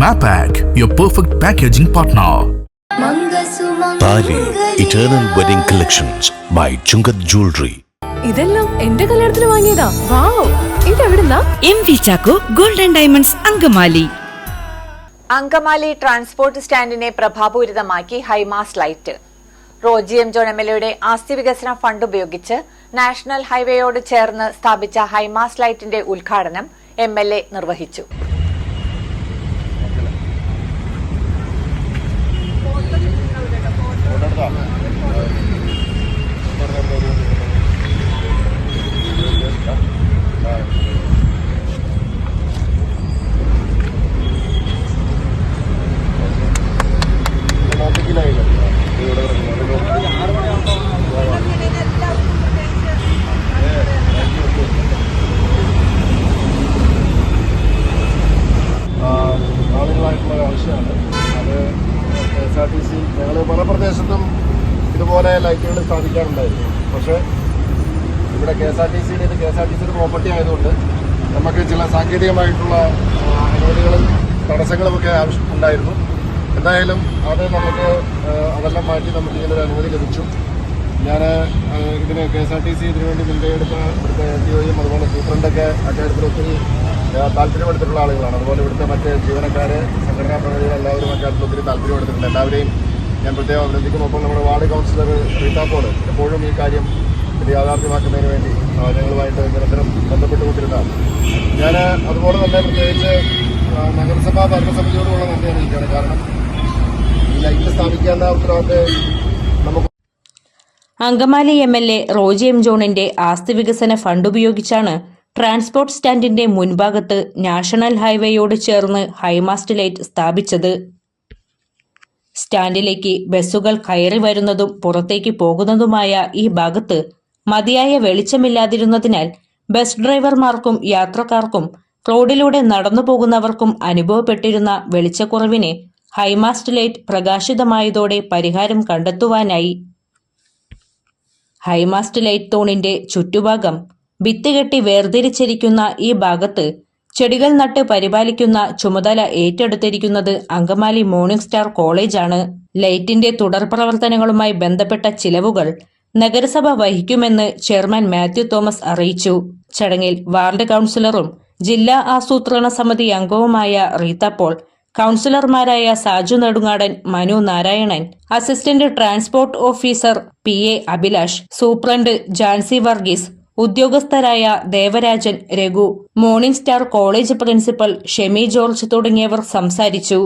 Mapak, your perfect packaging partner. Tali Eternal Wedding Collections by Chungat Jewelry. ഇതെല്ലാം എന്റെ കല്യാണത്തിന് വാങ്ങിയതാ. വാവ്, ഇതെവിടുന്നാ? MV Chaco Golden Diamonds Angamaly. Angamaly transport സ്റ്റാൻഡിനെ പ്രഭാപൂരിതമാക്കി high mast light. Roji M John MLA ആസ്തി വികസന ഫണ്ട് ഉപയോഗിച്ച് നാഷണൽ ഹൈവേയോട് ചേർന്ന് സ്ഥാപിച്ച ഹൈമാസ് ലൈറ്റിന്റെ ഉദ്ഘാടനം MLA നിർവഹിച്ചു. ആവശ്യമാണ് അത് KSRTC ഞങ്ങൾ പല പ്രദേശത്തും ഇതുപോലെ ലൈറ്റുകൾ സ്ഥാപിക്കാറുണ്ടായിരുന്നു. പക്ഷേ ഇവിടെ KSRTCയുടെ പ്രോപ്പർട്ടി ആയതുകൊണ്ട് നമുക്ക് ചില സാങ്കേതികമായിട്ടുള്ള അനുമതികളും തടസ്സങ്ങളുമൊക്കെ ഉണ്ടായിരുന്നു. എന്തായാലും അത് നമുക്ക് അതെല്ലാം മാറ്റി നമുക്ക് ഇങ്ങനൊരു അനുമതി ലഭിച്ചു. ഞാൻ ഇതിന് KSRTC ഇതിനുവേണ്ടി മുൻകൈയെടുത്ത ഇവിടുത്തെ LTOയും അതുപോലെ സൂപ്രണ്ടൊക്കെ അക്കാര്യത്തിൽ ഒത്തിരി താല്പര്യമെടുത്തിട്ടുള്ള ആളുകളാണ്. അതുപോലെ ഇവിടുത്തെ മറ്റ് ജീവനക്കാരെ സംഘടനാ പ്രതിനിധികൾ എല്ലാവരും അക്കാര്യത്തിൽ ഒത്തിരി താല്പര്യമെടുത്തിട്ടുണ്ട്. എല്ലാവരെയും ഞാൻ പ്രത്യേകം അഭിനന്ദിക്കുന്നു. ഒപ്പം നമ്മുടെ വാർഡ് കൗൺസിലർ റീത്ത പോൾ എപ്പോഴും ഈ കാര്യം ഇത് യാഥാർത്ഥ്യമാക്കുന്നതിന് വേണ്ടി ഞങ്ങളുമായിട്ട് നിരന്തരം ബന്ധപ്പെട്ടുകൊണ്ടിരുന്നതാണ്. ഞാൻ അതുപോലെ തന്നെ പ്രത്യേകിച്ച് നഗരസഭാ ഭരണസമിതിയോടുള്ള നന്ദി അറിയിക്കുകയാണ്. കാരണം ഈ ലൈറ്റ് സ്ഥാപിക്കേണ്ട ഉത്തരവാദിത്തം നമുക്ക് അങ്കമാലി MLA റോജി എം ജോണിന്റെ ആസ്തി വികസന ഫണ്ട് ഉപയോഗിച്ചാണ് ട്രാൻസ്പോർട്ട് സ്റ്റാൻഡിന്റെ മുൻഭാഗത്ത് നാഷണൽ ഹൈവേയോട് ചേർന്ന് ഹൈമാസ്റ്റ് ലൈറ്റ് സ്ഥാപിച്ചത്. സ്റ്റാൻഡിലേക്ക് ബസ്സുകൾ കയറി വരുന്നതും പുറത്തേക്ക് പോകുന്നതുമായ ഈ ഭാഗത്ത് മതിയായ വെളിച്ചമില്ലാതിരുന്നതിനാൽ ബസ് ഡ്രൈവർമാർക്കും യാത്രക്കാർക്കും റോഡിലൂടെ നടന്നു പോകുന്നവർക്കും അനുഭവപ്പെട്ടിരുന്ന വെളിച്ചക്കുറവിന് ഹൈമാസ്റ്റ് ലൈറ്റ് പ്രകാശിതമായതോടെ പരിഹാരം കണ്ടെത്തുവാനായി. ഹൈമാസ്റ്റ് ലൈറ്റ് തൂണിന്റെ ചുറ്റുഭാഗം ഭിത്തികെട്ടി വേർതിരിച്ചിരിക്കുന്ന ഈ ഭാഗത്ത് ചെടികൾ നട്ട് പരിപാലിക്കുന്ന ചുമതല ഏറ്റെടുത്തിരിക്കുന്നത് അങ്കമാലി മോർണിംഗ് സ്റ്റാർ കോളേജാണ്. ലൈറ്റിന്റെ തുടർ പ്രവർത്തനങ്ങളുമായി ബന്ധപ്പെട്ട ചിലവുകൾ നഗരസഭ വഹിക്കുമെന്ന് ചെയർമാൻ മാത്യു തോമസ് അറിയിച്ചു. ചടങ്ങിൽ വാർഡ് കൌൺസിലറും ജില്ലാ ആസൂത്രണ സമിതി അംഗവുമായ റീത്ത പോൾ, കൌൺസിലർമാരായ Saju Nedungadan, Manu Narayanan, assistant transport officer PA Abhilash, superintendent Jancy Varghese, ഉദ്യോഗസ്ഥരായ Devarajan, Raghu, morning star college principal Shemi George തുടങ്ങിയവർ സംസാരിച്ചു.